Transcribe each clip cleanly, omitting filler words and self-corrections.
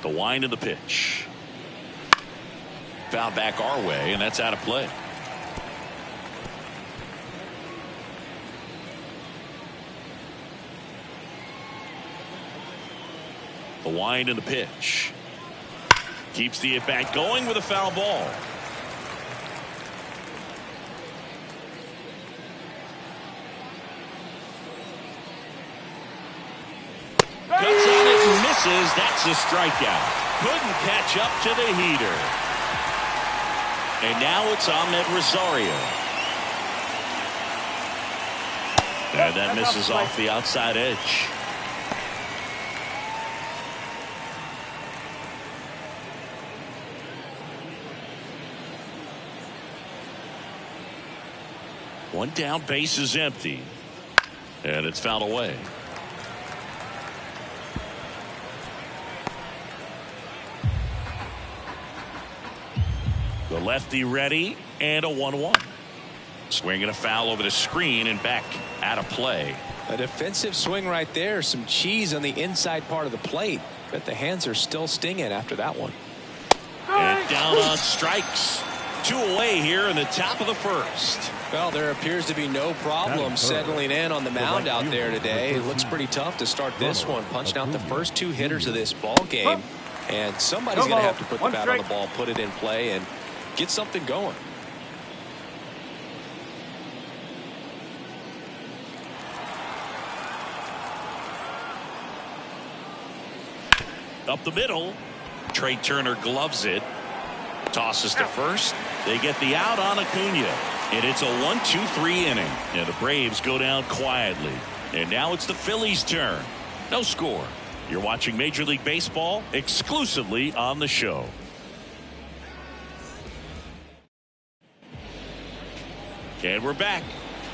The wind of the pitch. Foul back our way, and that's out of play. The wind and the pitch. Keeps the at-bat going with a foul ball. Cuts on it and misses. That's a strikeout. Couldn't catch up to the heater. And now it's Ahmed Rosario. And that misses off the outside edge. One down, base is empty. And it's fouled away. The lefty ready, and a 1-1. Swinging a foul over the screen and back out of play. A defensive swing right there. Some cheese on the inside part of the plate. But the hands are still stinging after that one. And down on strikes. 2 away here in the top of the first. Well, there appears to be no problem settling in on the mound out there today. It looks pretty tough to start this one. Punching out the first 2 hitters of this ball game. And somebody's going to have to put the bat on the ball, put it in play, and get something going. Up the middle. Trey Turner gloves it. Tosses to first. They get the out on Acuna. And it's a 1-2-3 inning. And the Braves go down quietly. And now it's the Phillies' turn. No score. You're watching Major League Baseball exclusively on the show. And we're back.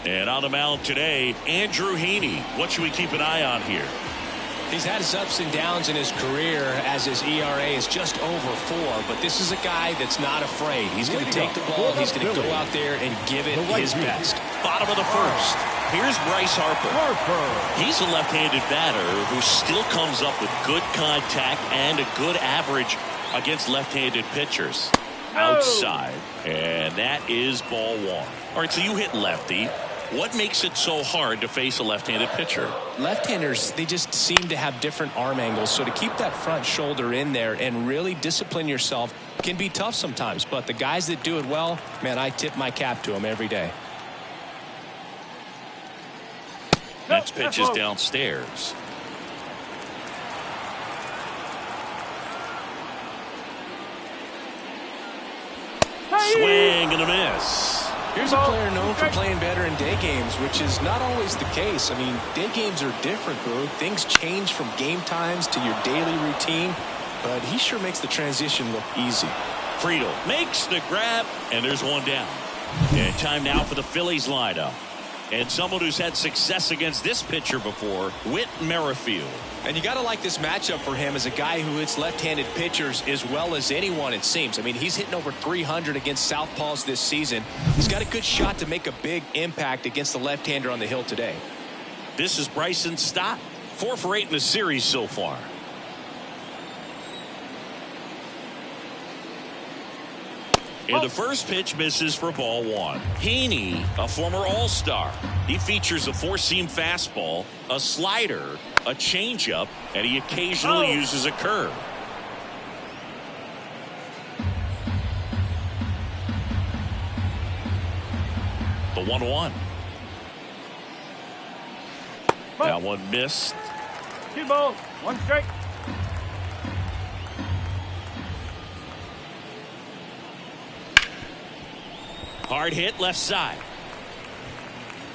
And on the mound today, Andrew Heaney. What should we keep an eye on here? He's had his ups and downs in his career as his ERA is just over 4. But this is a guy that's not afraid. He's going to take the ball. He's going to go out there and give it his best. Bottom of the first. Here's Bryce Harper. He's a left-handed batter who still comes up with good contact and a good average against left-handed pitchers. Outside. And that is ball 1. All right, so you hit lefty. What makes it so hard to face a left-handed pitcher? Left-handers, they just seem to have different arm angles. So to keep that front shoulder in there and really discipline yourself can be tough sometimes. But the guys that do it well, man, I tip my cap to them every day. Next pitch is downstairs. Swing and a miss. Here's a player known for playing better in day games, which is not always the case. I mean, day games are different, bro. Things change from game times to your daily routine, but he sure makes the transition look easy. Friedel makes the grab, and there's one down. And time now for the Phillies lineup. And someone who's had success against this pitcher before, Whit Merrifield. And you got to like this matchup for him as a guy who hits left-handed pitchers as well as anyone, it seems. I mean, he's hitting over 300 against southpaws this season. He's got a good shot to make a big impact against the left-hander on the hill today. This is Bryson Stott, 4 for 8 in the series so far. And the first pitch misses for ball 1. Heaney, a former All-Star. He features a 4-seam fastball, a slider, a changeup, and he occasionally uses a curve. The 1-1. That one missed. 2 balls, 1 strike. Hard hit left side.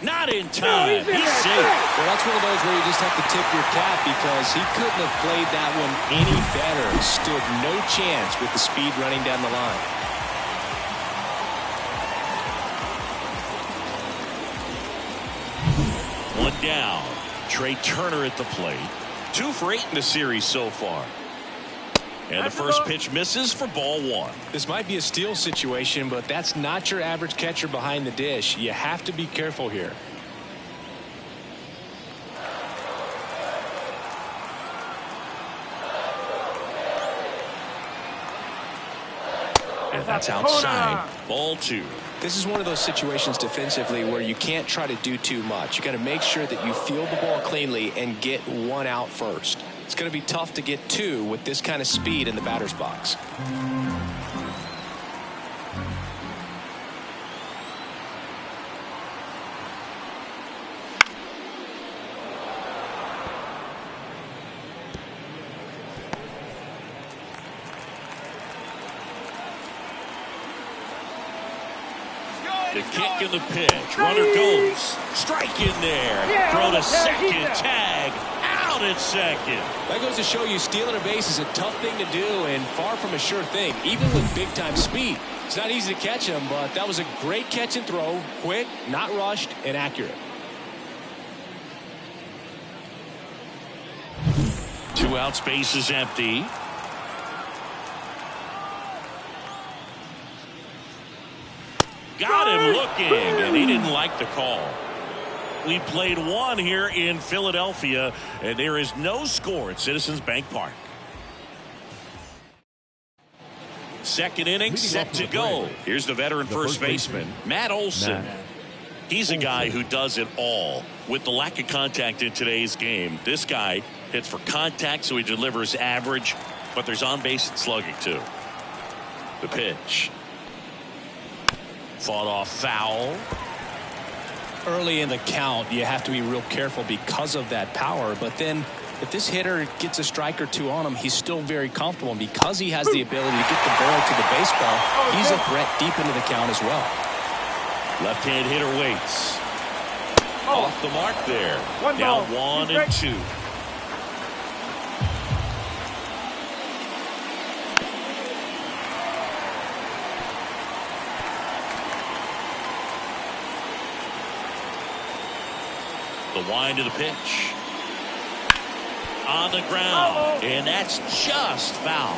Not in time. He's safe. Well, that's one of those where you just have to tip your cap because he couldn't have played that one any better. Stood no chance with the speed running down the line. One down. Trey Turner at the plate. 2 for 8 in the series so far. And the first pitch misses for ball 1. This might be a steal situation, but that's not your average catcher behind the dish. You have to be careful here. That's outside. Ball 2. This is one of those situations defensively where you can't try to do too much. You got to make sure that you field the ball cleanly and get one out first. It's going to be tough to get two with this kind of speed in the batter's box. The kick and the pitch. Runner goes. Strike in there. Throw to second. Tag. Out at second. That goes to show you stealing a base is a tough thing to do and far from a sure thing, even with big-time speed. It's not easy to catch him, but that was a great catch and throw. Quick, not rushed, and accurate. 2 outs, base is empty. Got him looking, and he didn't like the call. We played one here in Philadelphia, and there is no score at Citizens Bank Park. Second inning set to go. Here's the veteran first baseman, Matt Olson. He's a guy who does it all. With the lack of contact in today's game, this guy hits for contact, so he delivers average, but there's on-base and slugging, too. The pitch. Fought off foul. Early in the count, you have to be real careful because of that power. But then if this hitter gets a strike or two on him, he's still very comfortable. And because he has the ability to get the ball to the baseball, he's a threat deep into the count as well. Left-hand hitter waits. Off the mark there. Down 1-2. The wind of the pitch. On the ground. And that's just foul.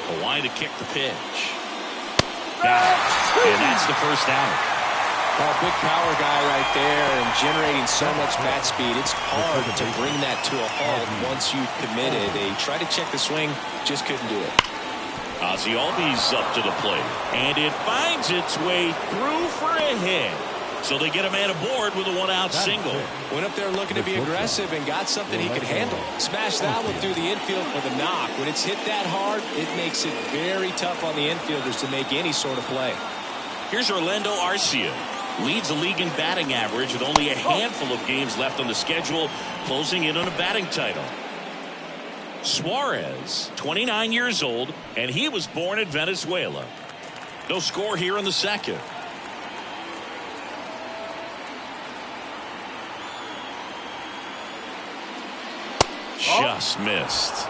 The wind to kick the pitch. Down. And that's the first out. A big power guy right there and generating so much bat speed. It's hard to bring that to a halt once you've committed. They tried to check the swing, just couldn't do it. Ozzie Albies up to the plate, and it finds its way through for a hit. So they get a man aboard with a one-out single. Went up there looking to be aggressive and got something he could handle. Smashed that one through the infield for the knock. When it's hit that hard, it makes it very tough on the infielders to make any sort of play. Here's Orlando Arcia. Leads the league in batting average with only a handful of games left on the schedule, closing in on a batting title. Suarez, 29 years old, and he was born in Venezuela. No score here in the second. Just missed.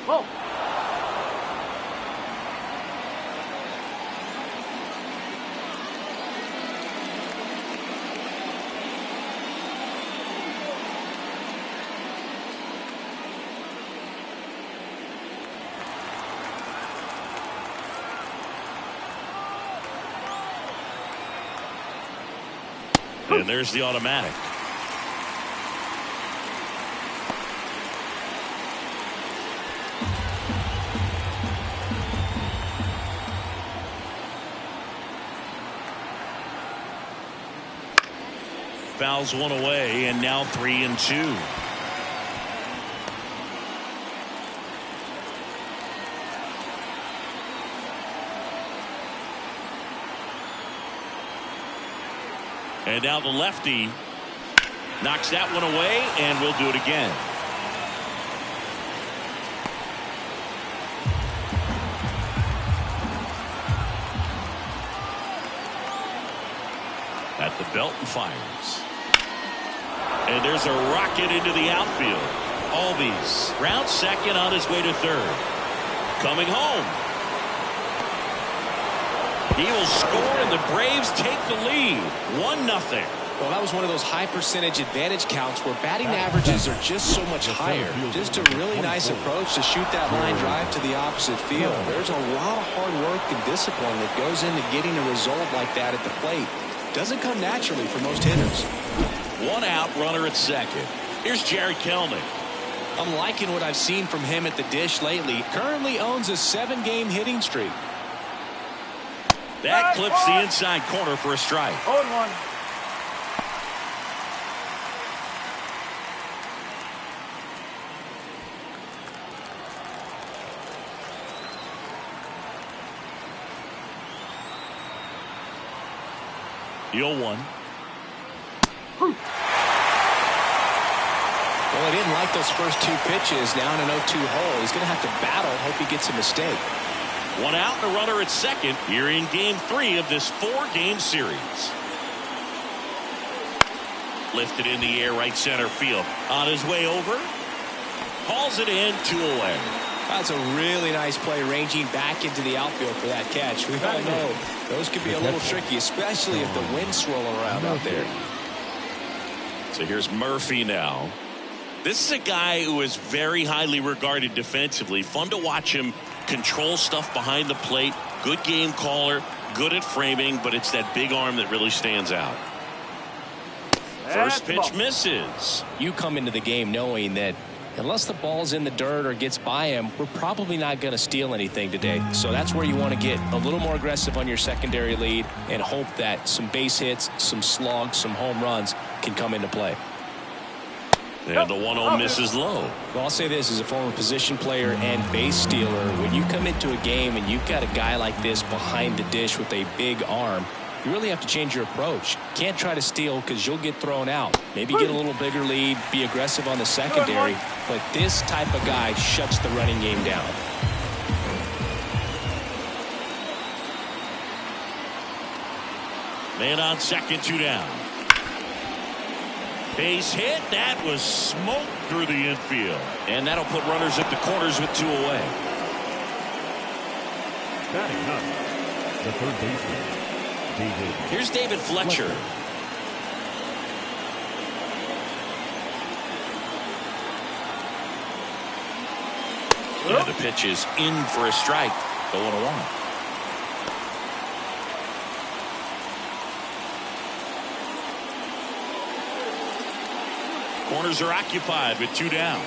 Whoa. And there's the automatic. Fouls one away, and now 3-2. And now the lefty knocks that one away, and we'll do it again. At the belt and fires. And there's a rocket into the outfield. Albies round second on his way to third. Coming home. He will score, and the Braves take the lead. 1-0. Well, that was one of those high percentage advantage counts where batting averages are just so much higher. Just a really nice approach to shoot that line drive to the opposite field. There's a lot of hard work and discipline that goes into getting a result like that at the plate. Doesn't come naturally for most hitters. 1 out, runner at second. Here's Jared Kelnick. I'm liking what I've seen from him at the dish lately. Currently owns a 7-game hitting streak. That clips the inside corner for a strike. 0-1. The 0-1. Well, he didn't like those first 2 pitches. Now in an 0-2 hole. He's going to have to battle. Hope he gets a mistake. 1 out and a runner at second here in game 3 of this 4-game series. Lifted in the air, right center field. On his way over. Hauls it in, 2 away. That's a really nice play, ranging back into the outfield for that catch. We all know those could be a little tricky, especially if the wind's swirling around out there. So here's Murphy now. This is a guy who is very highly regarded defensively. Fun to watch him control stuff behind the plate. Good game caller, good at framing, but it's that big arm that really stands out. First pitch misses. You come into the game knowing that unless the ball's in the dirt or gets by him, we're probably not going to steal anything today. So that's where you want to get a little more aggressive on your secondary lead and hope that some base hits, some slugs, some home runs can come into play. And the 1-0 misses low. Well, I'll say this as a former position player and base stealer. When you come into a game and you've got a guy like this behind the dish with a big arm, you really have to change your approach. Can't try to steal because you'll get thrown out. Maybe get a little bigger lead, be aggressive on the secondary. But this type of guy shuts the running game down. Man on second, 2 down. Base hit. That was smoked through the infield. And that'll put runners at the corners with 2 away. Batting up, the third baseman. Here's David Fletcher. Yeah, the pitch is in for a strike. The 1-1. Corners are occupied with 2 down.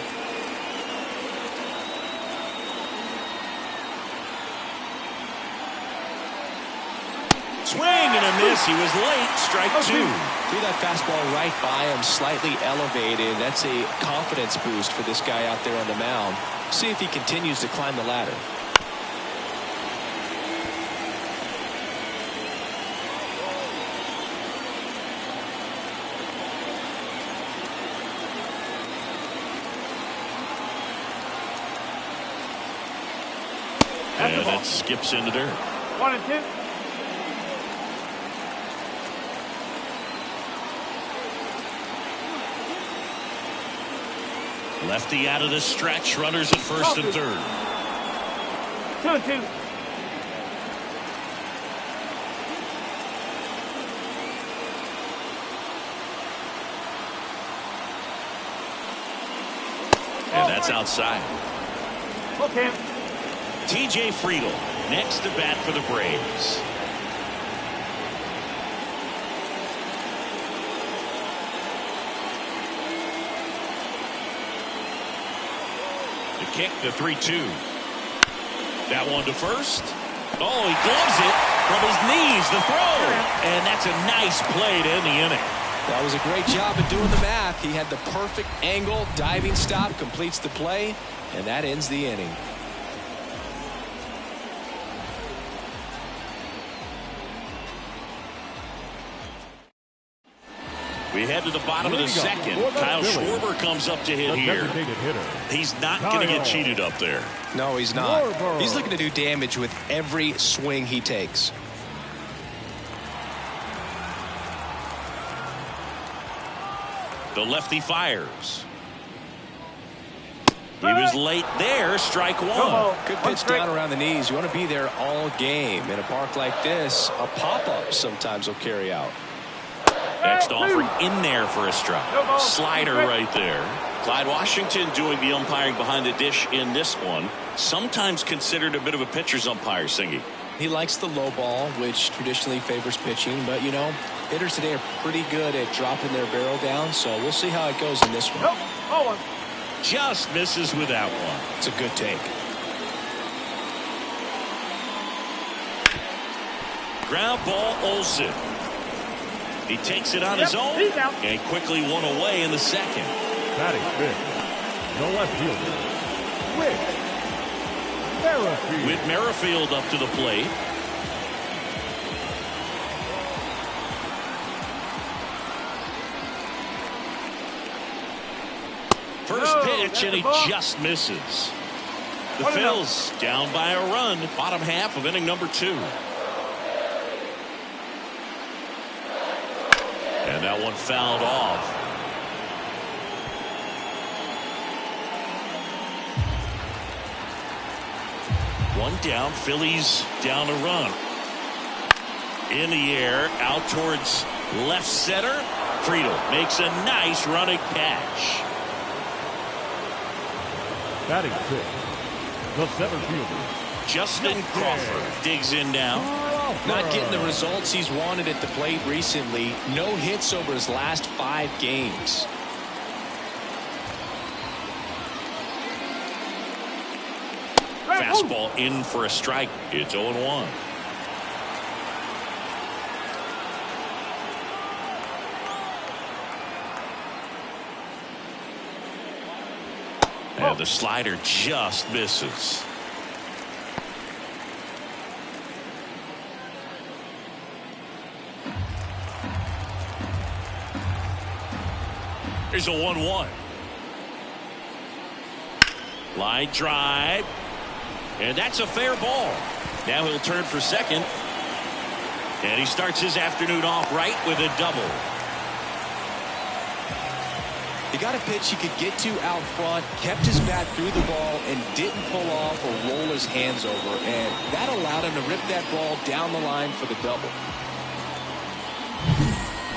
Swing and a miss. He was late. Strike 2. Threw that fastball right by him, slightly elevated. That's a confidence boost for this guy out there on the mound. See if he continues to climb the ladder. And it skips into dirt. 1-2. Lefty out of the stretch. Runners at first and third. 2-2. And that's outside. Okay. TJ Friedl next to bat for the Braves. The kick, the 3-2. That one to first. Oh, he gloves it from his knees. The throw. And that's a nice play to end the inning. That was a great job of doing the math. He had the perfect angle, diving stop, completes the play, and that ends the inning. We head to the bottom of the second. Kyle Schwarber comes up to hit here. He's not going to get cheated up there. No, he's not. He's looking to do damage with every swing he takes. The lefty fires. He was late there. Strike one. Good pitch down around the knees. You want to be there all game. In a park like this, a pop-up sometimes will carry out. Next offering in there for a strike. Slider right there. Clyde Washington doing the umpiring behind the dish in this one. Sometimes considered a bit of a pitcher's umpire, Singy. He likes the low ball, which traditionally favors pitching. But, you know, hitters today are pretty good at dropping their barrel down. So we'll see how it goes in this one. Just misses with that one. It's a good take. Ground ball, Olsen. He takes it on his own and quickly one away in the second. Batting fifth, the left fielder, Whit Merrifield up to the plate. First pitch, and he just misses. The Phillies down by a run, bottom half of inning number 2. And that one fouled off. One down, Phillies down a run. In the air, out towards left center. Friedel makes a nice running catch. batting fifth, the center fielder, Justin Crawford digs in now. Not getting the results he's wanted at the plate recently. No hits over his last 5 games. Fastball in for a strike. It's 0-1. And the slider just misses. Here's a 1-1. Line drive. And that's a fair ball. Now he'll turn for second. And he starts his afternoon off right with a double. He got a pitch he could get to out front, kept his bat through the ball, and didn't pull off or roll his hands over. And that allowed him to rip that ball down the line for the double.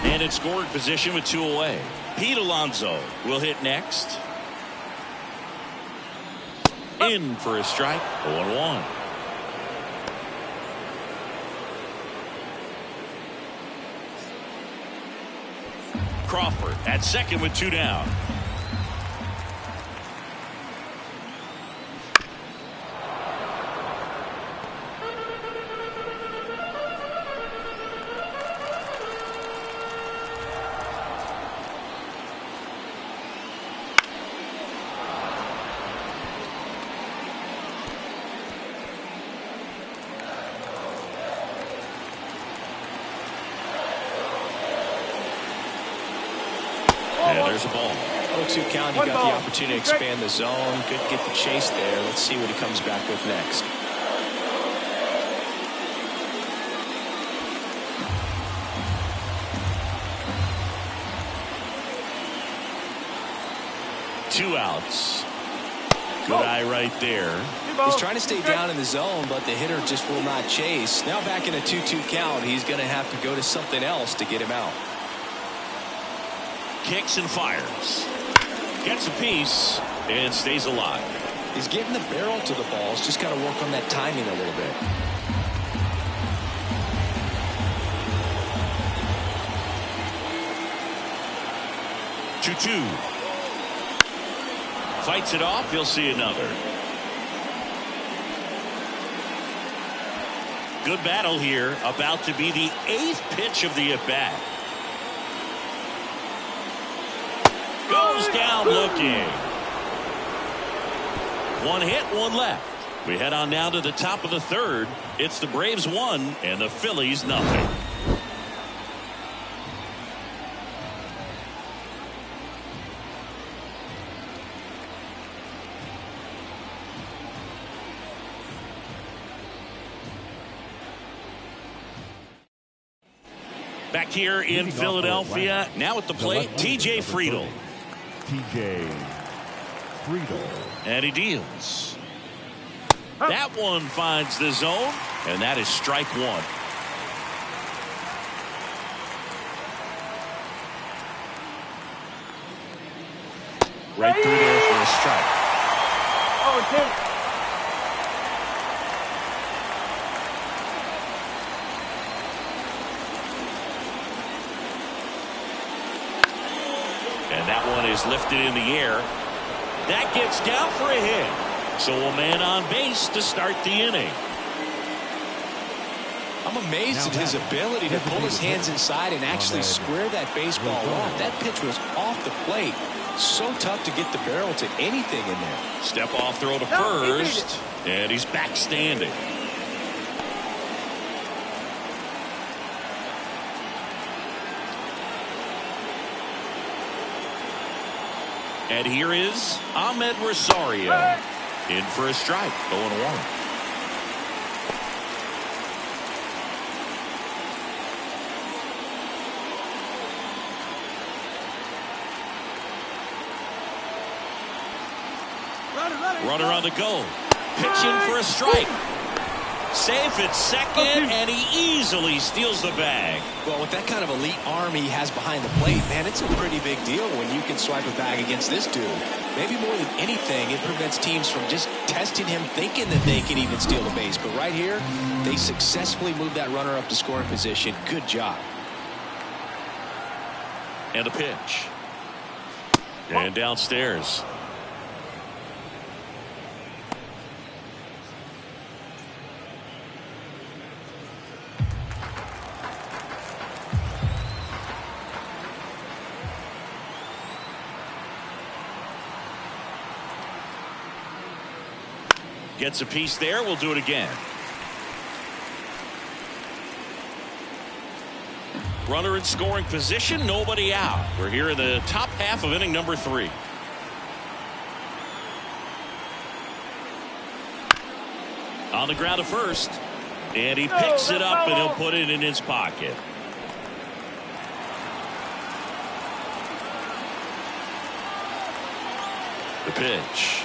And in scoring position with 2 away. Pete Alonso will hit next. In for a strike. 0-1. Crawford at second with 2 down. And there's a ball. 0-2 count. You got the opportunity to expand the zone. Could get the chase there. Let's see what he comes back with next. Two outs. Good eye right there. He's trying to stay down in the zone, but the hitter just will not chase. Now back in a 2-2 count, he's going to have to go to something else to get him out. Kicks and fires. Gets a piece and stays alive. He's getting the barrel to the balls. Just got to work on that timing a little bit. Two. Fights it off. He'll see another. Good battle here. About to be the 8th pitch of the at-bat. Goes down looking. 1 hit, 1 left. We head on now to the top of the 3rd. It's the Braves 1 and the Phillies nothing. Back here in Philadelphia, now at the plate, TJ Friedel. TJ And he deals. That one finds the zone, and that is strike one. Right through there for a strike. Oh, two. And that one is lifted in the air. That gets down for a hit. So a man on base to start the inning. I'm amazed at his ability to pull his hands inside and actually square that baseball off. That pitch was off the plate. So tough to get the barrel to anything in there. Step off throw to first. And he's back standing. And here is Ahmed Rosario in for a strike, 0-1. Runner on the go. Pitching for a strike. Safe at second, and he easily steals the bag. Well, with that kind of elite arm he has behind the plate, man, it's a pretty big deal when you can swipe a bag against this dude. Maybe more than anything, it prevents teams from just testing him, thinking that they can even steal the base. But right here, they successfully moved that runner up to scoring position. Good job. And a pitch. And downstairs. Gets a piece there. We'll do it again. Runner in scoring position. Nobody out. We're here in the top half of inning number 3. On the ground to first. And he picks it up and he'll put it in his pocket. The pitch.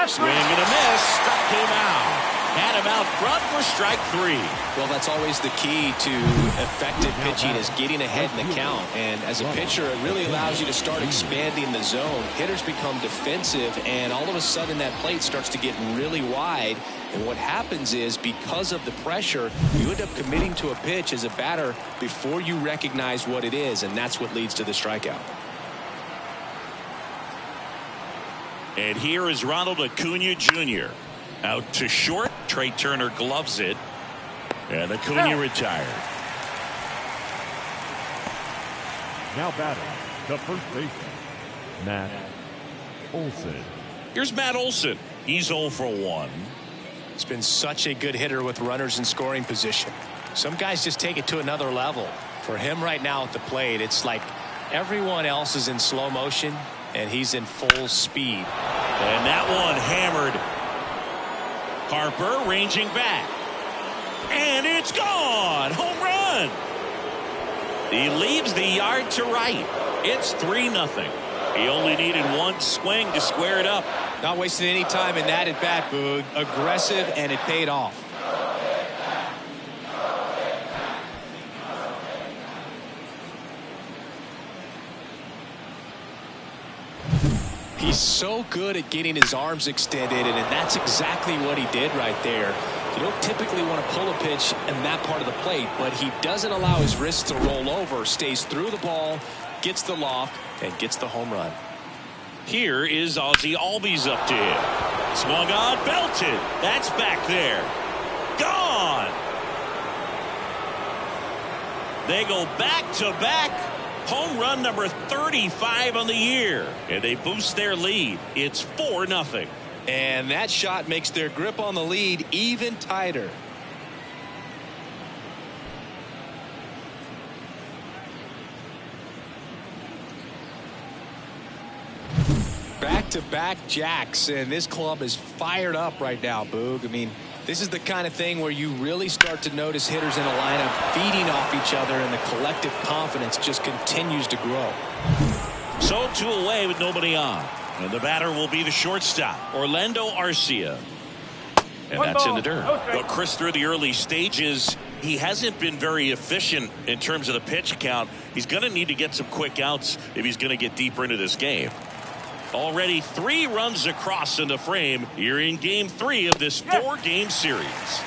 Swing and a miss. Struck him out. Had him out front for strike 3. Well, that's always the key to effective pitching, is getting ahead in the count. And as a pitcher, it really allows you to start expanding the zone. Hitters become defensive, and all of a sudden that plate starts to get really wide. And what happens is, because of the pressure, you end up committing to a pitch as a batter before you recognize what it is, and that's what leads to the strikeout. And here is Ronald Acuna Jr. Out to short. Trey Turner gloves it. And Acuna retired. Now batting, the first baseman, Matt Olson. Here's Matt Olson. He's 0 for 1. He's been such a good hitter with runners in scoring position. Some guys just take it to another level. For him right now at the plate, it's like everyone else is in slow motion and he's in full speed. And that one hammered. Harper ranging back. And it's gone. Home run. He leaves the yard to right. It's 3-0. He only needed one swing to square it up. Not wasting any time in that at bat, Boog. Aggressive, and it paid off. He's so good at getting his arms extended, and that's exactly what he did right there. You don't typically want to pull a pitch in that part of the plate, but he doesn't allow his wrists to roll over, stays through the ball, gets the loft, and gets the home run. Here is Ozzie Albies up to him. Swung on, belted. That's back there. Gone. They go back to back. Home run number 35 on the year. And they boost their lead. It's 4-0. And that shot makes their grip on the lead even tighter. Back-to-back jacks, and this club is fired up right now, Boog. I mean, this is the kind of thing where you really start to notice hitters in a lineup feeding off each other, and the collective confidence just continues to grow. So 2 away with nobody on. And the batter will be the shortstop, Orlando Arcia. And that's in the dirt. Well, Chris, through the early stages, he hasn't been very efficient in terms of the pitch count. He's going to need to get some quick outs if he's going to get deeper into this game. Already 3 runs across in the frame here in game 3 of this 4-game series.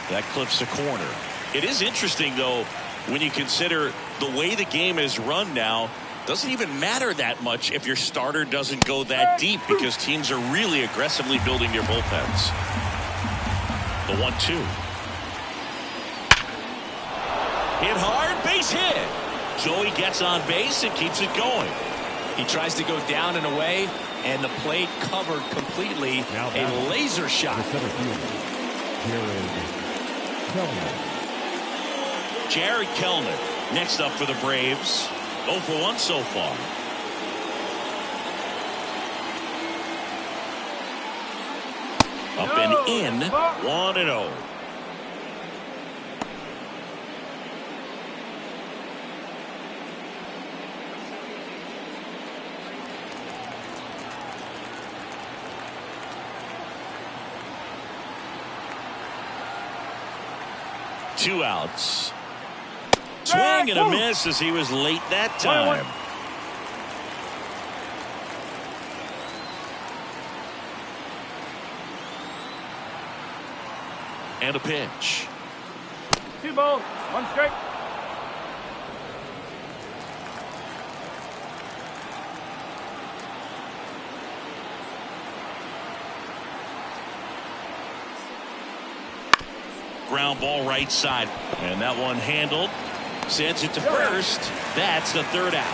That clips a corner. It is interesting, though, when you consider the way the game is run now. Doesn't even matter that much if your starter doesn't go that deep, because teams are really aggressively building their bullpens. The 1-2. Hit hard, base hit. Joey gets on base and keeps it going. He tries to go down and away, and the plate covered completely. A laser shot. Jared Kelenic next up for the Braves. 0 for 1 so far. Up and in. 1-0. Two outs. Swing and a miss as he was late that time. And a pitch. 2 balls, 1 strike. Ground ball right side. And that one handled. Sends it to first. That's the 3rd out.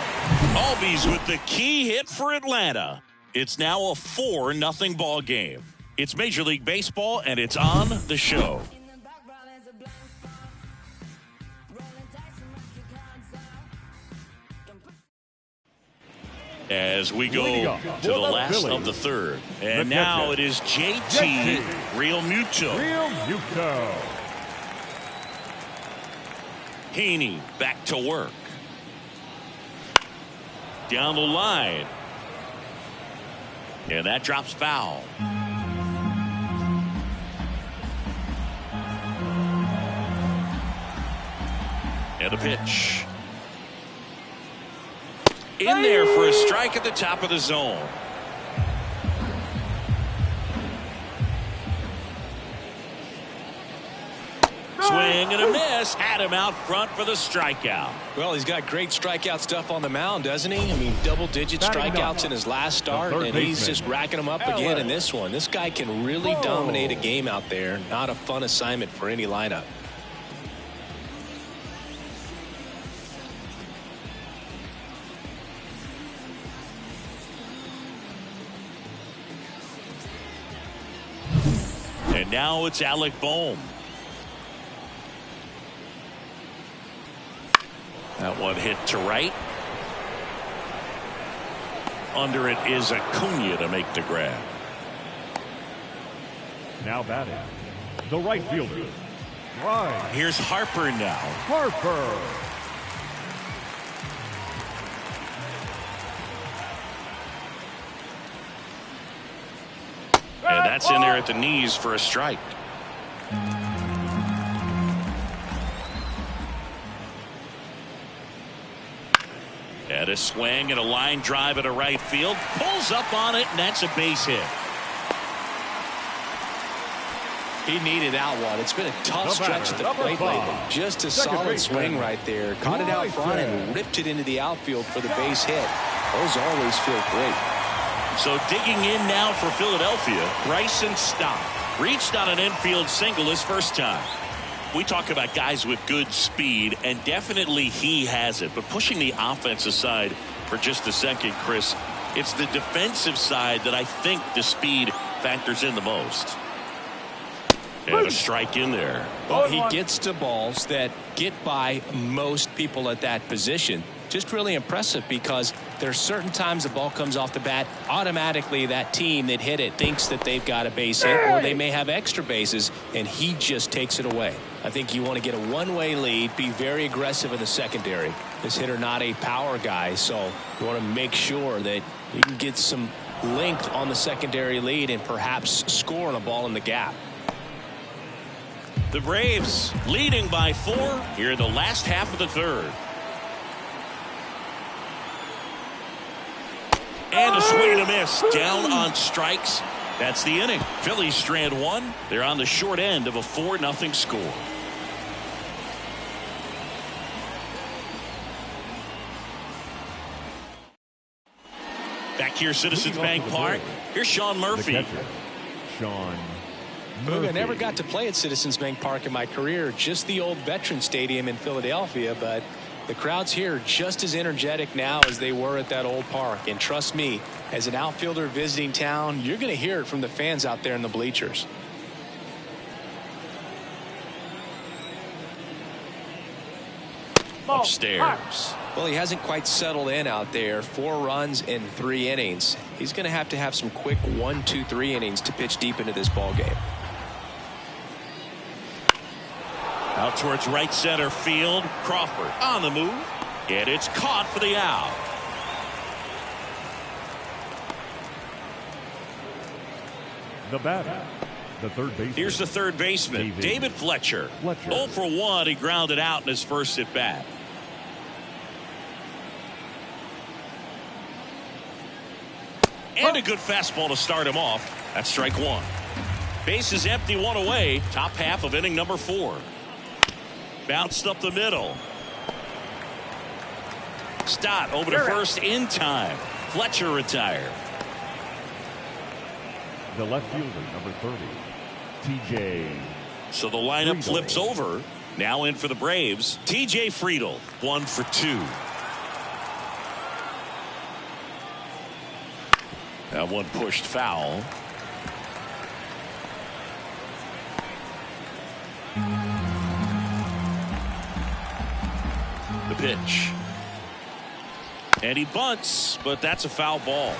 Albies with the key hit for Atlanta. It's now a 4-0 ball game. It's Major League Baseball, and it's on the show. As we go to the last of the 3rd. And now it is JT Realmuto. Heaney back to work. Down the line. And that drops foul. And a pitch. In there for a strike at the top of the zone. Swing and a miss. Had him out front for the strikeout. Well, he's got great strikeout stuff on the mound, doesn't he? I mean, double-digit strikeouts in his last start, and he's just racking them up again in this one. This guy can really dominate a game out there. Not a fun assignment for any lineup. And now it's Alec Bohm. That one hit to right. Under it is Acuna to make the grab. Now batting, the right fielder. Right. Here's Harper now. Harper. And that's in there at the knees for a strike. And a swing and a line drive at a right field. Pulls up on it, and that's a base hit. He needed out one. It's been a tough stretch at the plate lately. Just a solid swing right there. Caught it out front and ripped it into the outfield for the base hit. Those always feel great. So digging in now for Philadelphia, Bryson Stott reached on an infield single his first time. We talk about guys with good speed, and definitely he has it. But pushing the offense aside for just a second, Chris, it's the defensive side that I think the speed factors in the most. And a strike in there. Well, he gets to balls that get by most people at that position. Just really impressive, because there's certain times the ball comes off the bat, automatically that team that hit it thinks that they've got a base hit, or they may have extra bases, and he just takes it away. I think you want to get a one-way lead, be very aggressive in the secondary. This hitter not a power guy, so you want to make sure that you can get some length on the secondary lead and perhaps scoring a ball in the gap. The Braves leading by 4 here in the last half of the third. And a swing and a miss. Down on strikes. That's the inning. Phillies strand 1. They're on the short end of a 4-0 score. Back here, Citizens Bank Park. Here's Sean Murphy. Sean Murphy. I Murphy. never got to play at Citizens Bank Park in my career, just the old Veterans Stadium in Philadelphia, but the crowds here are just as energetic now as they were at that old park. And trust me, as an outfielder visiting town, you're going to hear it from the fans out there in the bleachers. Upstairs. Well, he hasn't quite settled in out there. 4 runs in 3 innings. He's going to have some quick 1, 2, 3 innings to pitch deep into this ball game. Out towards right center field. Crawford on the move. And it's caught for the out. The batter, the third baseman. Here's the third baseman, David Fletcher. 0 for 1. He grounded out in his first at bat. And a good fastball to start him off. That's strike 1. Base is empty, 1 away. Top half of inning number 4. Bounced up the middle. Stott over to first in time. Fletcher retired. The left fielder, number 30, TJ. So the lineup Friedel. flips over. Now in for the Braves, TJ Friedel, 1 for 2. That one pushed foul. The pitch. And he bunts, but that's a foul ball.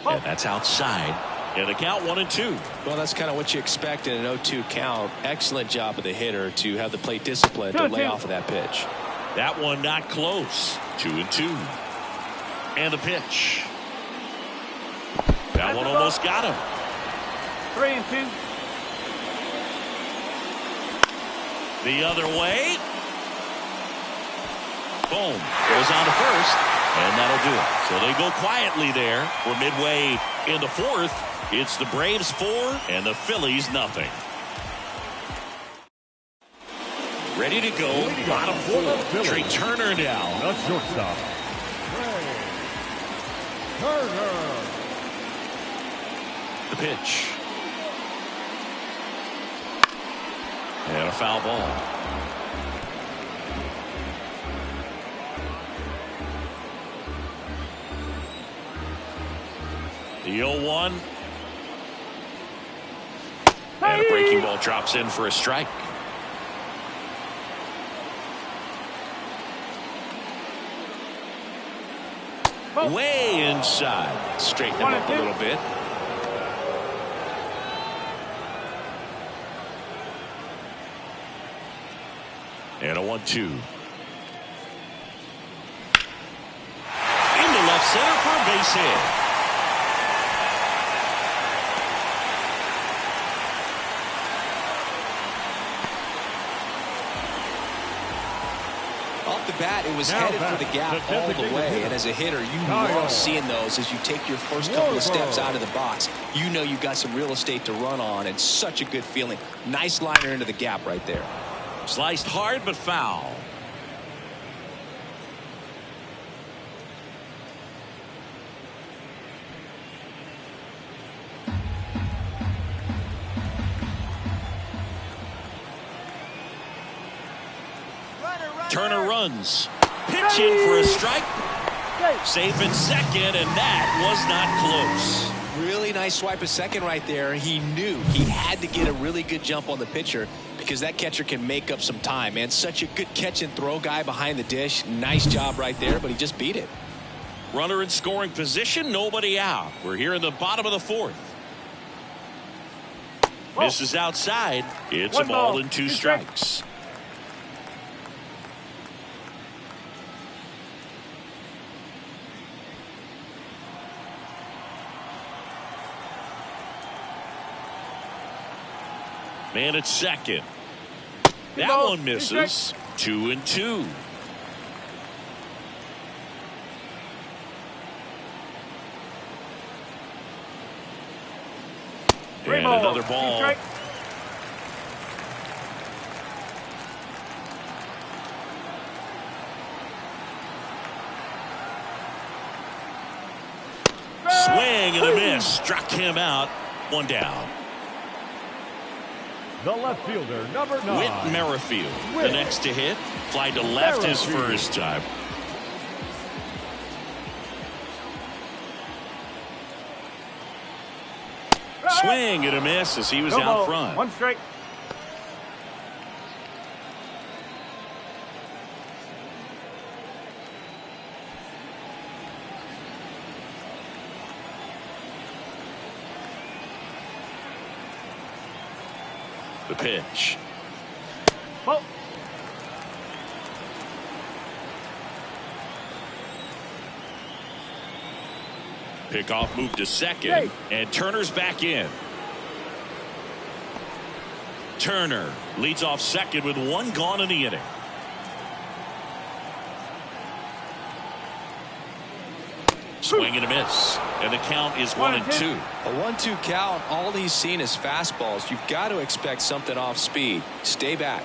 And that's outside. And the count 1-2. Well, that's kind of what you expect in an 0-2 count. Excellent job of the hitter to have the plate discipline to lay off of that pitch. That one not close. 2-2. And the pitch. That one almost got him. 3-2. The other way. Boom. Goes on to first. And that'll do it. So they go quietly there. We're midway in the 4th. It's the Braves 4 and the Phillies nothing. Ready to go. Bottom 4. Trey Turner now. The shortstop, Trey Turner. The pitch. And a foul ball. The 0-1. And a breaking ball drops in for a strike. Way inside. Straighten him up a little bit. And a 1-2. Into left center for a base hit. The bat, it was headed for the gap all the way, and as a hitter, you love seeing those as you take your first couple of steps out of the box. You know you've got some real estate to run on, and such a good feeling. Nice liner into the gap right there. Sliced hard but foul. Turner runs. Pitch in for a strike. Safe in second, and that was not close. Really nice swipe of second right there. He knew he had to get a really good jump on the pitcher because that catcher can make up some time, man. Such a good catch and throw guy behind the dish. Nice job right there, but he just beat it. Runner in scoring position, nobody out. We're here in the bottom of the 4th. Misses outside. It's a ball and 2 strikes. Man at second. That one misses. 2-2. And another ball. Swing and a miss. Struck him out. 1 down. The left fielder, number 9. Whit Merrifield, the next to hit. Fly to left his first time. Swing and a miss as he was out front. 1 strike. The pitch. Ball. Pickoff move to second, and Turner's back in. Turner leads off second with 1 gone in the inning. Swing and a miss, and the count is 1-2. A 1-2 count. All he's seen is fastballs. You've got to expect something off speed. Stay back.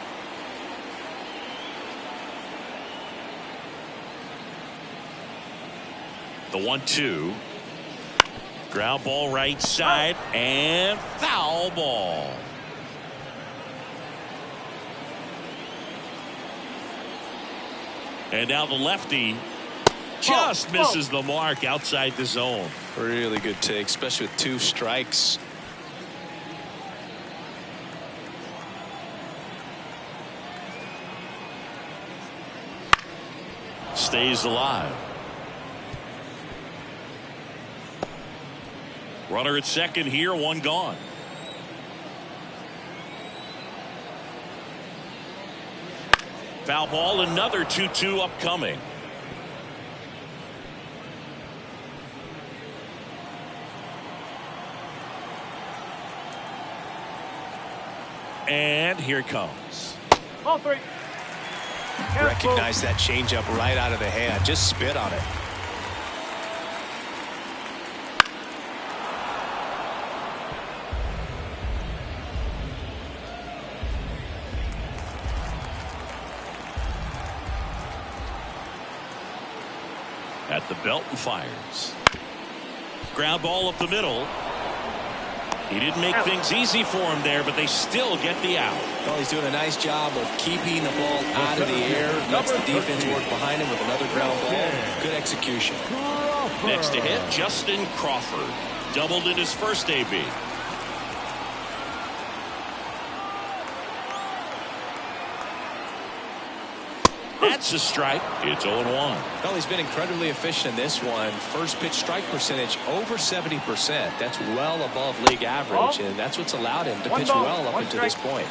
The 1-2. Ground ball right side, and foul ball. And now the lefty just misses the mark outside the zone. Really good take, especially with 2 strikes. Stays alive. Runner at second here, 1 gone. Foul ball, another 2-2 upcoming. And here it comes. Ball 3. Recognize that changeup right out of the hand. Just spit on it. At the belt and fires. Ground ball up the middle. He didn't make things easy for him there, but they still get the out. Well, he's doing a nice job of keeping the ball out of the air. Lets the defense work behind him with another ground ball. Good execution. Next to hit, Justin Crawford. Doubled in his first AB. That's a strike. It's 0-1. Well, he's been incredibly efficient in this one. First pitch strike percentage over 70%. That's well above league average, and that's what's allowed him to pitch well up until this point.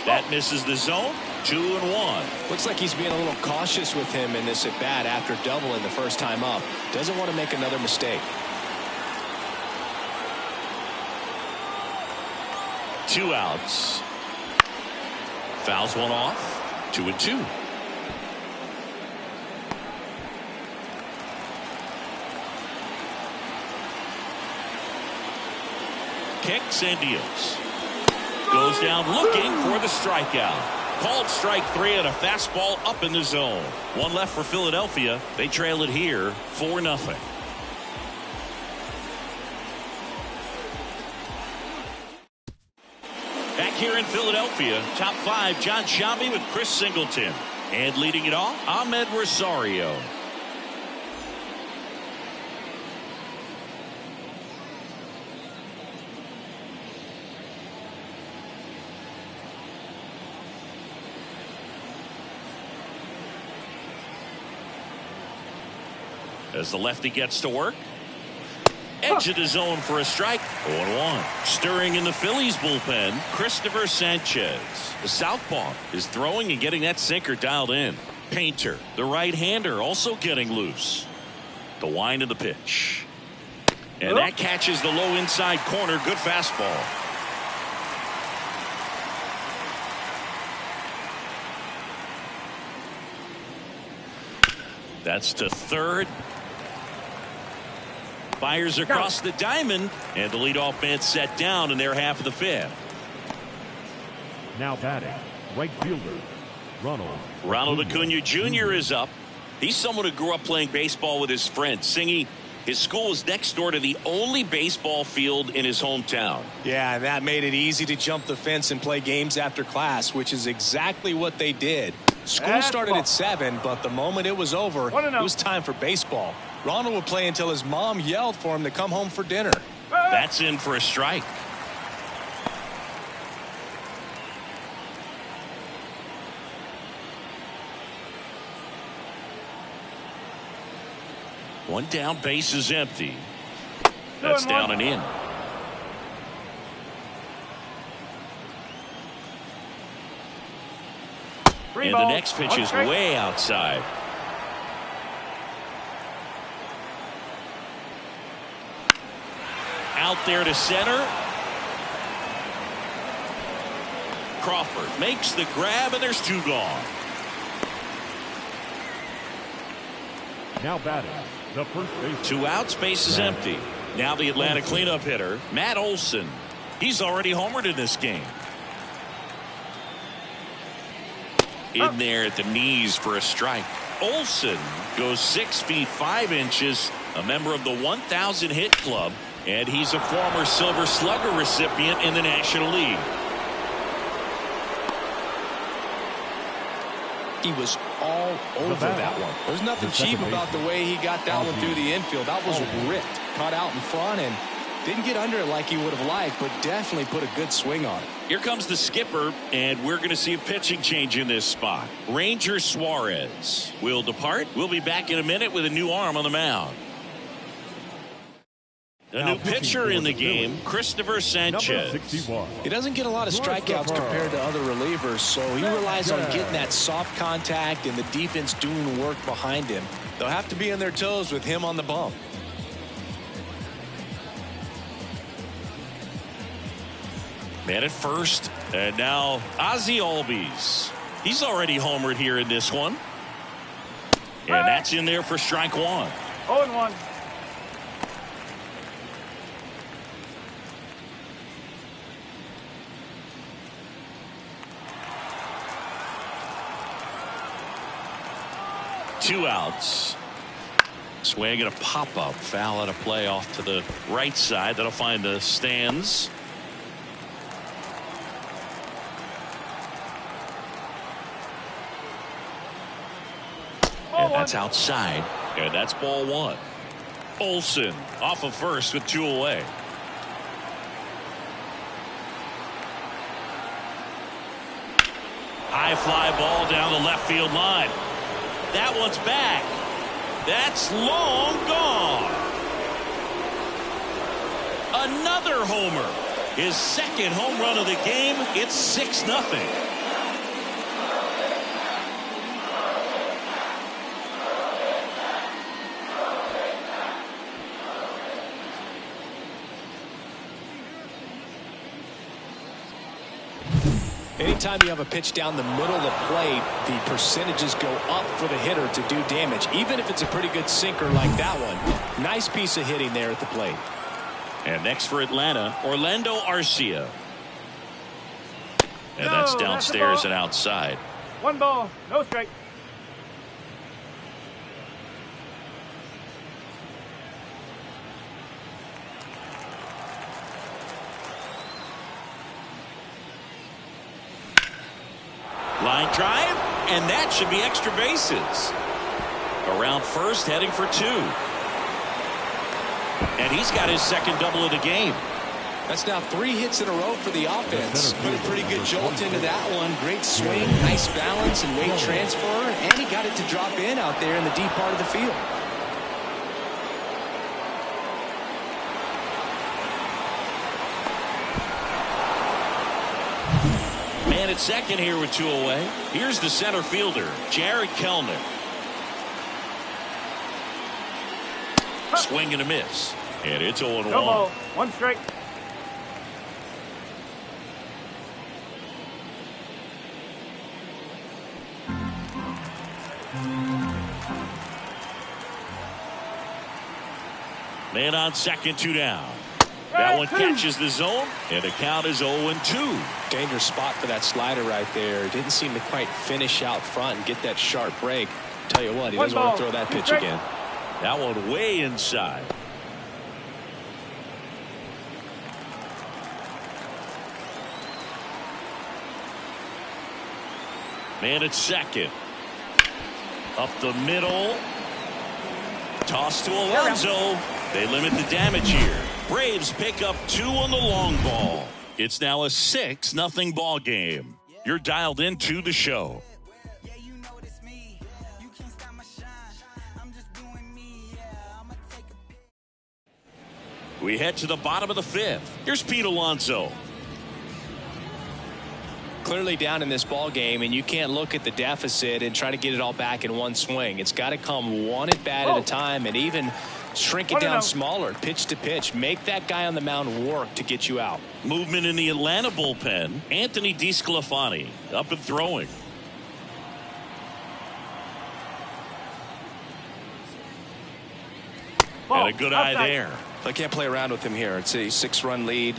That misses the zone. 2-1. Looks like he's being a little cautious with him in this at bat after doubling the first time up. Doesn't want to make another mistake. 2 outs. Fouls one off. 2-2. Kicks and deals. Goes down looking for the strikeout. Called strike 3 and a fastball up in the zone. 1 left for Philadelphia. They trail it here 4-0. Back here in Philadelphia, top 5, John Sciambi with Chris Singleton. And leading it off, Ahmed Rosario. As the lefty gets to work. Edge of the zone for a strike. 0-1. Stirring in the Phillies bullpen, Christopher Sanchez. The southpaw is throwing and getting that sinker dialed in. Painter, the right-hander, also getting loose. The wind of the pitch. And that catches the low inside corner. Good fastball. That's to third. Fires across the diamond, and the leadoff man set down in their half of the fifth. Now batting, right fielder, Ronald Acuna Jr. is up. He's someone who grew up playing baseball with his friends. Singy, his school is next door to the only baseball field in his hometown. Yeah, and that made it easy to jump the fence and play games after class, which is exactly what they did. School started at 7, but the moment it was over, it was time for baseball. Ronald would play until his mom yelled for him to come home for dinner. That's in for a strike. One down, base is empty. That's down and in. And the next pitch is way outside. Out there to center. Crawford makes the grab, and there's 2 gone. now batting, the first baseman. 2 outs, base is empty. Now the Atlanta cleanup hitter, Matt Olson. He's already homered in this game. In there at the knees for a strike. Olson goes 6 feet 5 inches, a member of the 1,000 hit club, and he's a former Silver Slugger recipient in the National League. He was all over that one. There's nothing cheap about the way he got that one through the infield. That was ripped, caught out in front, and didn't get under it like he would have liked, but definitely put a good swing on it. Here comes the skipper, and we're going to see a pitching change in this spot. Ranger Suarez will depart. We'll be back in a minute with a new arm on the mound. A new pitcher in the game, Christopher Sanchez. He doesn't get a lot of strikeouts compared to other relievers, so he relies on getting that soft contact and the defense doing work behind him. They'll have to be on their toes with him on the bump. Man at first, and now Ozzie Albies. He's already homered here in this one. And that's in there for strike 1. 0-1. Two outs. Swing and a pop-up. Foul out of play off to the right side. That'll find the stands. And that's outside. And that's ball 1. Olson off of first with 2 away. High fly ball down the left field line. That one's back. That's long gone. Another homer. His second home run of the game. It's 6-0. Anytime you have a pitch down the middle of the plate, the percentages go up for the hitter to do damage, even if it's a pretty good sinker like that one. Nice piece of hitting there at the plate. And next for Atlanta, Orlando Arcia. And that's downstairs and outside. 1 ball, no strike. Line drive, and that should be extra bases. Around first, heading for 2. And he's got his second double of the game. That's now 3 hits in a row for the offense. Put a pretty good jolt into that one. Great swing, nice balance and weight transfer, and he got it to drop in out there in the deep part of the field. Man at second here with 2 away. Here's the center fielder, Jared Kelenic. Swing and a miss. And it's 0-1. No ball. 1 strike. Man on second, 2 down. That one catches the zone, and the count is 0-2. Dangerous spot for that slider right there. Didn't seem to quite finish out front and get that sharp break. Tell you what, he doesn't want to throw that pitch again. That one way inside. Man at second. Up the middle. Toss to Alonso. They limit the damage here. Braves pick up 2 on the long ball. It's now a 6-0 ball game. You're dialed into the show. We head to the bottom of the 5th. Here's Pete Alonso. Clearly down in this ball game, and you can't look at the deficit and try to get it all back in one swing. It's got to come one at bat at a time, and even shrink it down smaller, pitch to pitch. Make that guy on the mound work to get you out. Movement in the Atlanta bullpen. Anthony DeSclafani up and throwing. And a good eye there. I can't play around with him here. It's a 6-run lead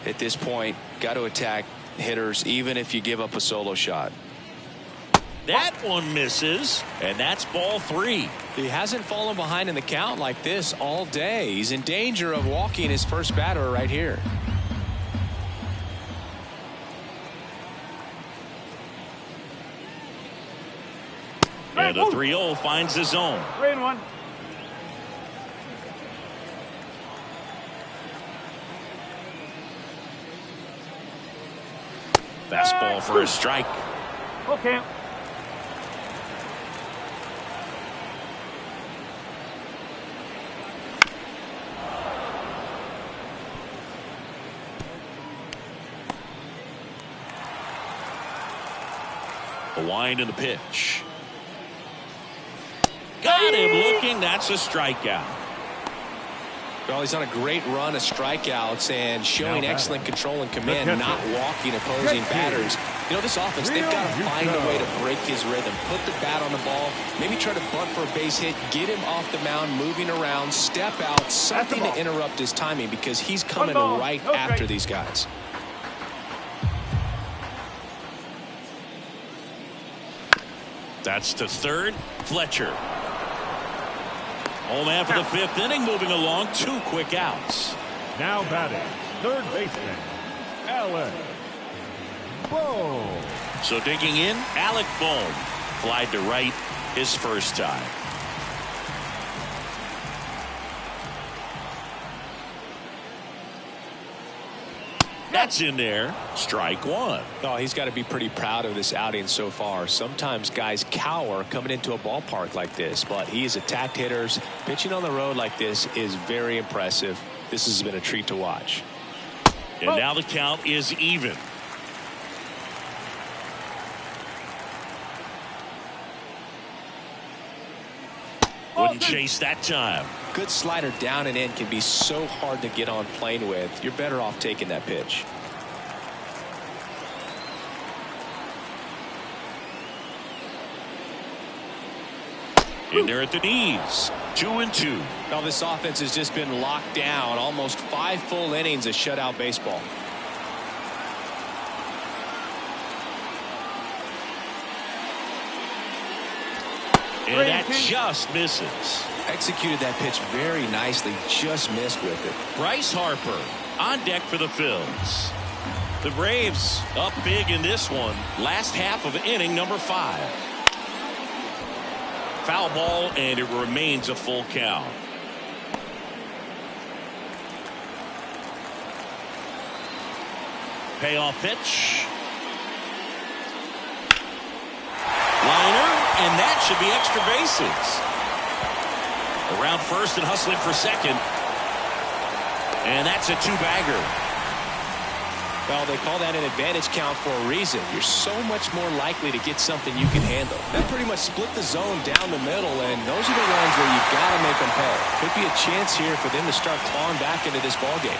at this point. Got to attack hitters even if you give up a solo shot. That one misses, and that's ball 3. He hasn't fallen behind in the count like this all day. He's in danger of walking his first batter right here. And the 3-0 finds the zone. 3-1. Fastball for a strike. Okay. A wind in the pitch. Got him looking. That's a strikeout. Well, he's on a great run of strikeouts and showing excellent control and command, not walking opposing batters. You know, this offense, they've got to find a way to break his rhythm, put the bat on the ball, maybe try to bunt for a base hit, get him off the mound, moving around, step out, something to interrupt his timing because he's coming right after these guys. That's to third. Fletcher. Home after the 5th inning, moving along. 2 quick outs. Now batting, third baseman, Alec Bohm. So digging in, Alec Bohm. Flied to right his first time. That's in there. Strike 1. Oh, he's got to be pretty proud of this outing so far. Sometimes guys cower coming into a ballpark like this, but he has attacked hitters. Pitching on the road like this is very impressive. This has been a treat to watch. And now the count is even. Wouldn't chase that time. Good slider down and in can be so hard to get on plane with. You're better off taking that pitch. In there at the knees. 2-2. Now this offense has just been locked down. Almost 5 full innings of shutout baseball. And that just misses. Executed that pitch very nicely. Just missed with it. Bryce Harper on deck for the Phillies. The Braves up big in this one. Last half of inning number 5. Foul ball, and it remains a full count. Payoff pitch. Liner, and that should be extra bases. Around first and hustling for second. And that's a 2-bagger. Well, they call that an advantage count for a reason. You're so much more likely to get something you can handle. That pretty much split the zone down the middle, and those are the ones where you've got to make them pay. Could be a chance here for them to start clawing back into this ballgame.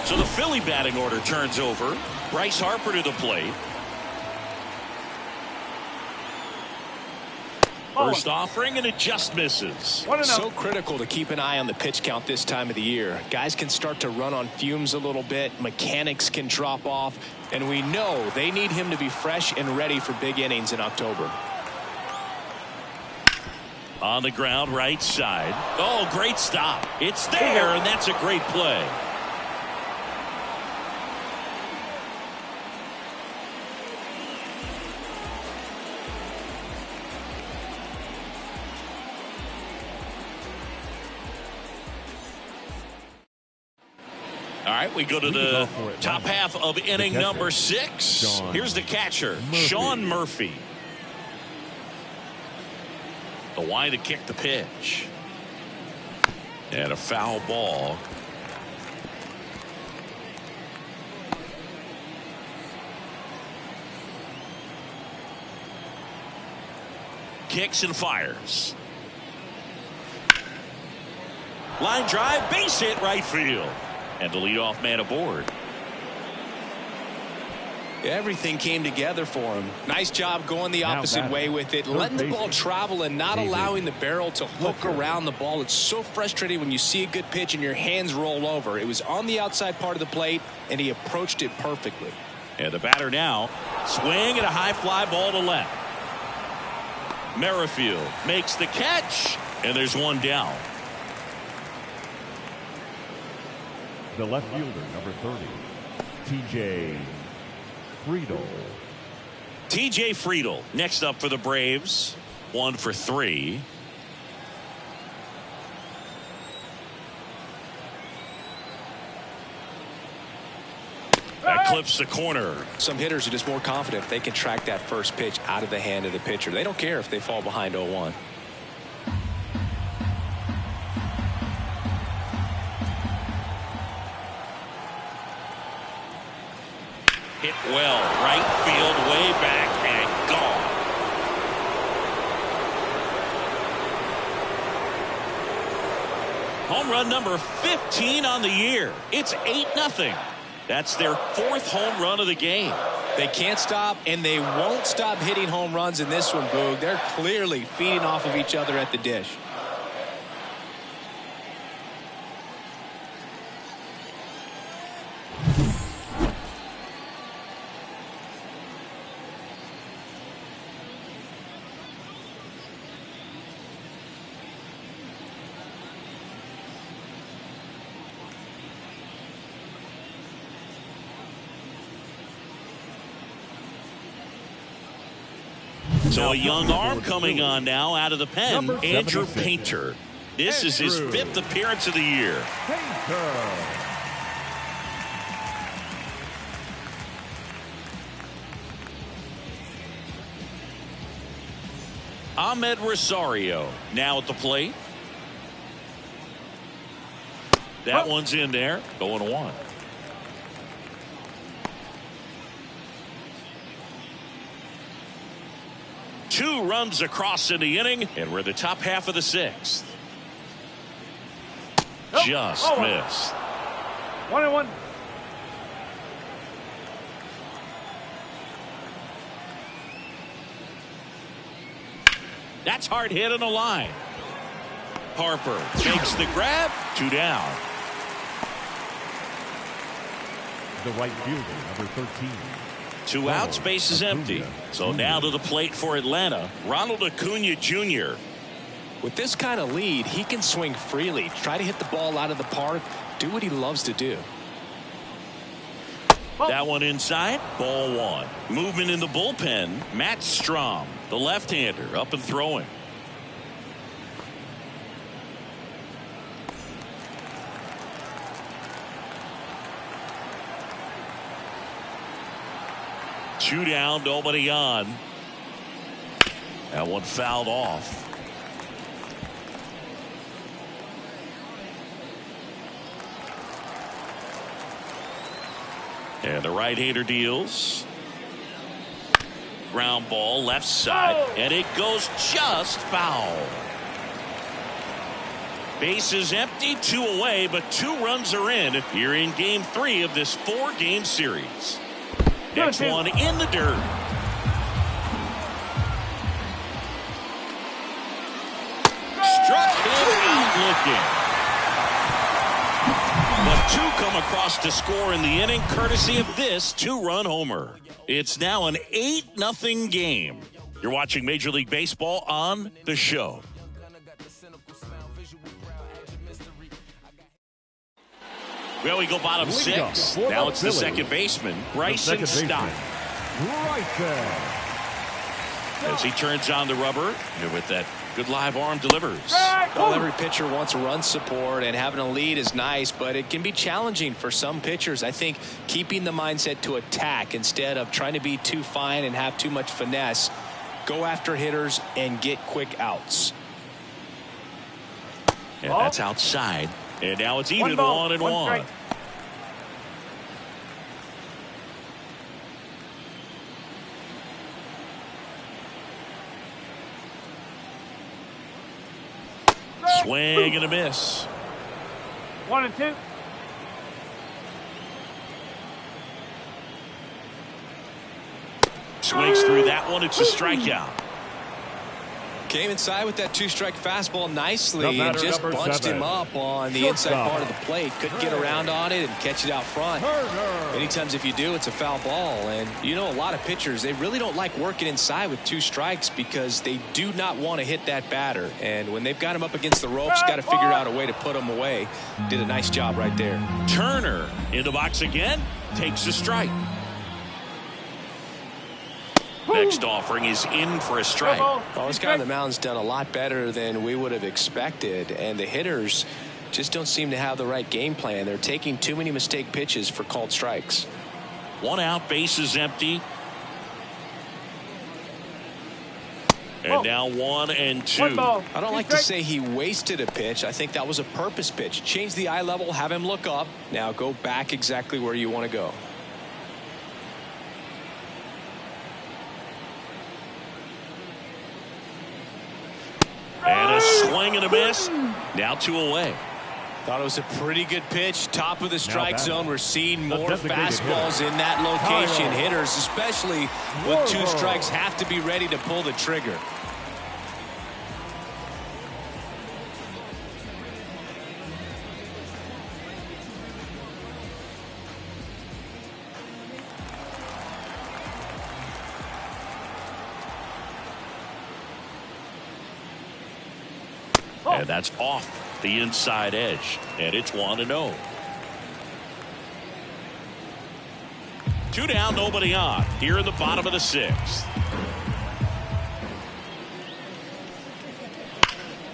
So the Philly batting order turns over. Bryce Harper to the plate. First offering, and it just misses. So critical to keep an eye on the pitch count this time of the year. Guys can start to run on fumes a little bit. Mechanics can drop off. And we know they need him to be fresh and ready for big innings in October. On the ground, right side. Oh, great stop. It's there, and that's a great play. All right, we go to the top half of inning number 6. Here's the catcher, Sean Murphy. The wide to kick the pitch. And a foul ball. Kicks and fires. Line drive, base hit, right field. And the leadoff man aboard. Everything came together for him. Nice job going the opposite way with it, letting the ball travel and not allowing the barrel to hook around the ball. It's so frustrating when you see a good pitch and your hands roll over. It was on the outside part of the plate, and he approached it perfectly. And the batter now, swing and a high fly ball to left. Merrifield makes the catch, and there's one down. The left fielder, number 30, T.J. Friedel. T.J. Friedel next up for the Braves. 1 for 3. That clips the corner. Some hitters are just more confident if they can track that first pitch out of the hand of the pitcher. They don't care if they fall behind 0-1. Hit well, right field, way back, and gone. Home run number 15 on the year. It's 8-0. That's their 4th home run of the game. They can't stop, and they won't stop hitting home runs in this one, Boog. They're clearly feeding off of each other at the dish. So a young arm coming on now out of the pen, Andrew Painter. This is his 5th appearance of the year. Ahmed Rosario now at the plate. That one's in there, going 1. Two runs across in the inning, and we're the top half of the 6th. Just missed. 1-1. That's hard hit on the line. Harper makes the grab. 2 down. The right fielder, number 13. 2 outs, base is empty. So now to the plate for Atlanta, Ronald Acuna Jr. With this kind of lead, he can swing freely, try to hit the ball out of the park, do what he loves to do. That one inside, ball 1. Movement in the bullpen, Matt Strom, the left-hander, up and throwing. Two down, nobody on. That one fouled off. And the right-hander deals. Ground ball left side, and it goes just foul. Bases empty, 2 away, but 2 runs are in here in game 3 of this 4-game series. Next one in the dirt. Struck him out looking. But 2 come across to score in the inning, courtesy of this 2-run homer. It's now an 8-0 game. You're watching Major League Baseball on The Show. Well, we go bottom 6. Now it's the second baseman, Bryson Stott. As he turns on the rubber, and with that good live arm delivers. Well, every pitcher wants run support, and having a lead is nice, but it can be challenging for some pitchers. I think keeping the mindset to attack instead of trying to be too fine and have too much finesse. Go after hitters and get quick outs. And that's outside. And now it's even 1-1. Swing and a miss. 1-2. Swings through that one. It's a strikeout. Came inside with that 2-strike fastball nicely and just bunched him up on the inside part of the plate. Couldn't get around on it and catch it out front. Many times if you do, it's a foul ball. And you know, a lot of pitchers, they really don't like working inside with 2 strikes because they do not want to hit that batter. And when they've got him up against the ropes, got to figure out a way to put him away. Did a nice job right there. Turner in the box again, takes a strike. Next offering is in for a strike. Well, this guy on the mound's done a lot better than we would have expected, and the hitters just don't seem to have the right game plan. They're taking too many mistake pitches for called strikes. 1 out, bases empty. And now 1-2. I don't like to say he wasted a pitch. I think that was a purpose pitch. Change the eye level, have him look up. Now go back exactly where you want to go. And a swing and a miss. Now 2 away. Thought it was a pretty good pitch. Top of the strike zone. We're seeing more fastballs in that location. Hitters, especially with 2 strikes, have to be ready to pull the trigger. And that's off the inside edge. And it's 1-0. 2 down, nobody on. Here in the bottom of the 6th.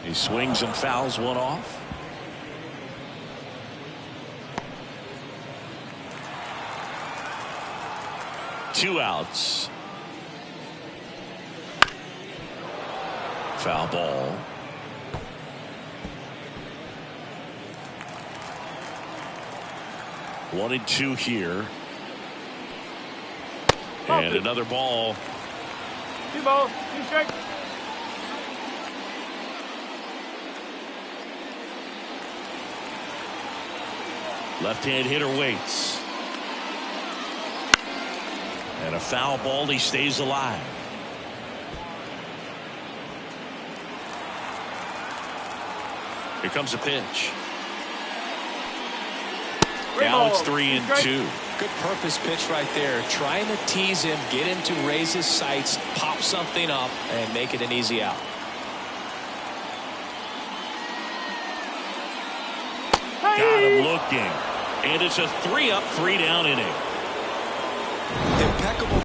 He swings and fouls one off. Two outs. Foul ball. One and two here. And another ball. 2 balls, 2 strikes. Left-hand hitter waits. And a foul ball. He stays alive. Here comes a pitch. Now it's 3-2. Good purpose pitch right there. Trying to tease him, get him to raise his sights, pop something up, and make it an easy out. Got him looking. And it's a 3-up, 3-down inning. Impeccable